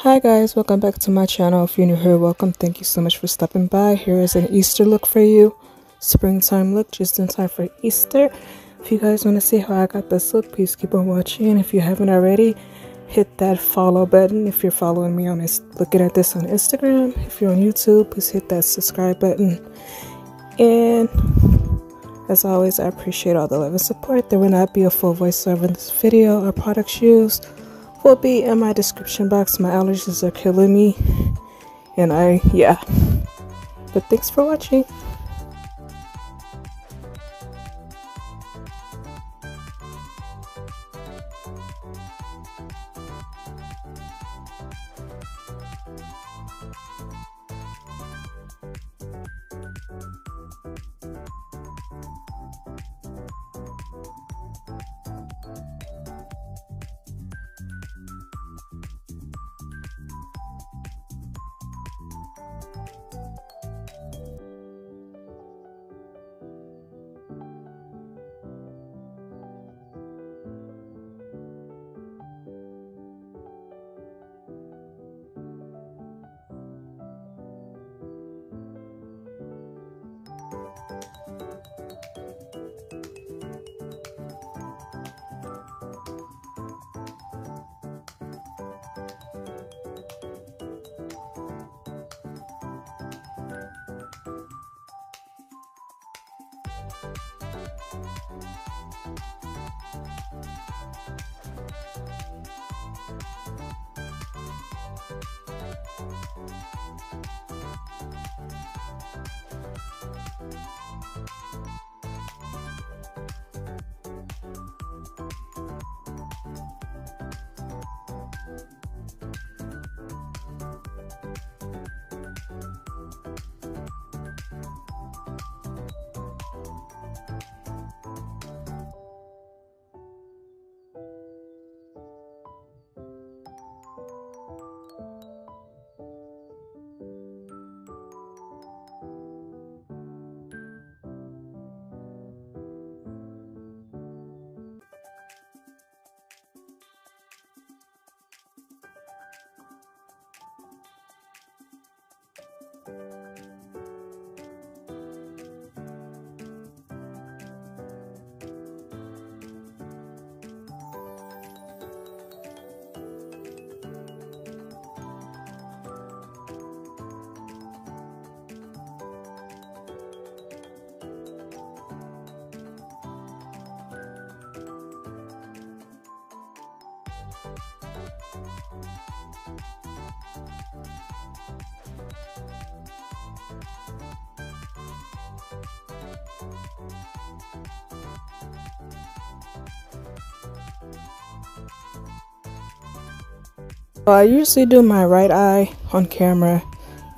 Hi guys, welcome back to my channel. If you're new here, welcome. Thank you so much for stopping by. Here is an Easter look for you. Springtime look just in time for Easter. If you guys want to see how I got this look, please keep on watching. If you haven't already, hit that follow button. If you're following me on looking at this on Instagram, if you're on YouTube, please hit that subscribe button. And as always, I appreciate all the love and support. There will not be a full voiceover in this video. Our products used will be in my description box. My allergies are killing me, and but thanks for watching. So I usually do my right eye on camera,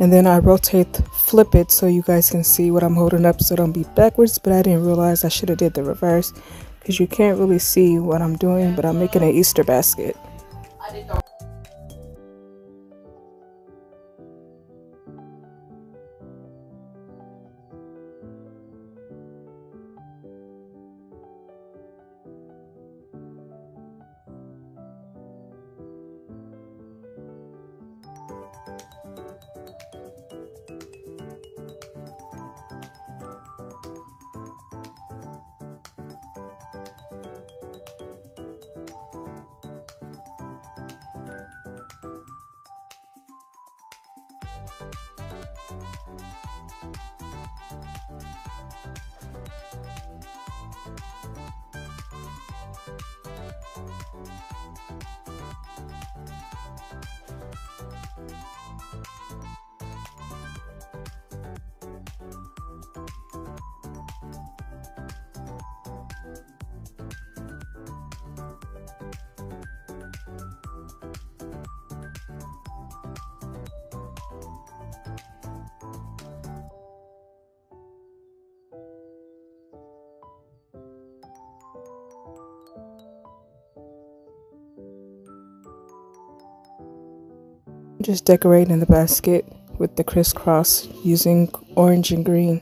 and then I flip it so you guys can see what I'm holding up so don't be backwards, but I didn't realize I should have did the reverse because you can't really see what I'm doing, but I'm making an Easter basket. Just decorating the basket with the crisscross using orange and green.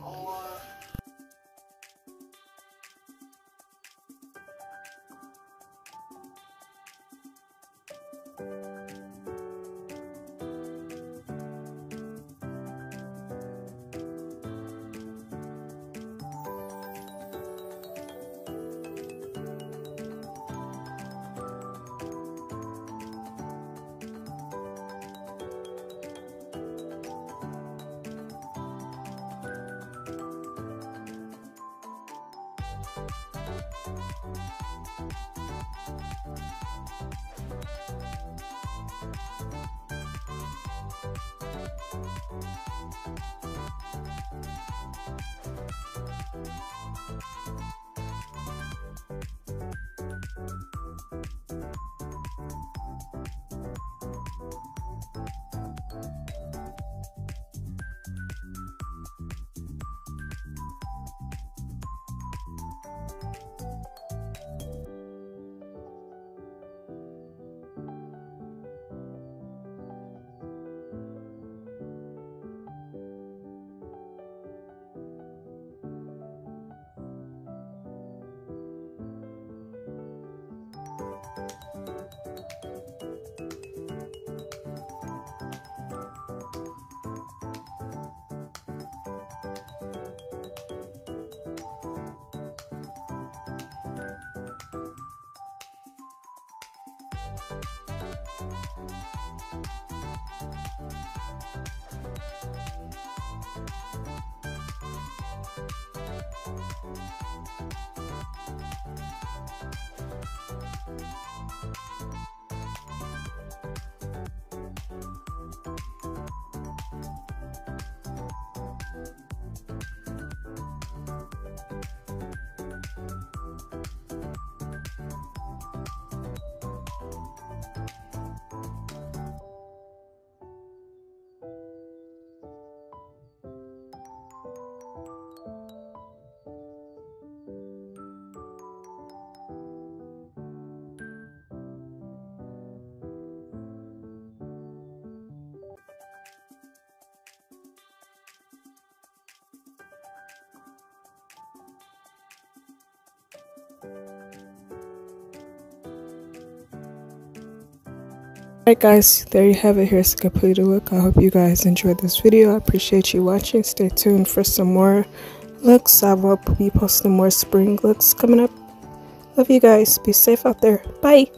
Alright guys, there you have it. Here's the completed look. I hope you guys enjoyed this video. I appreciate you watching. Stay tuned for some more looks. I will be posting more spring looks coming up. Love you guys. Be safe out there. Bye.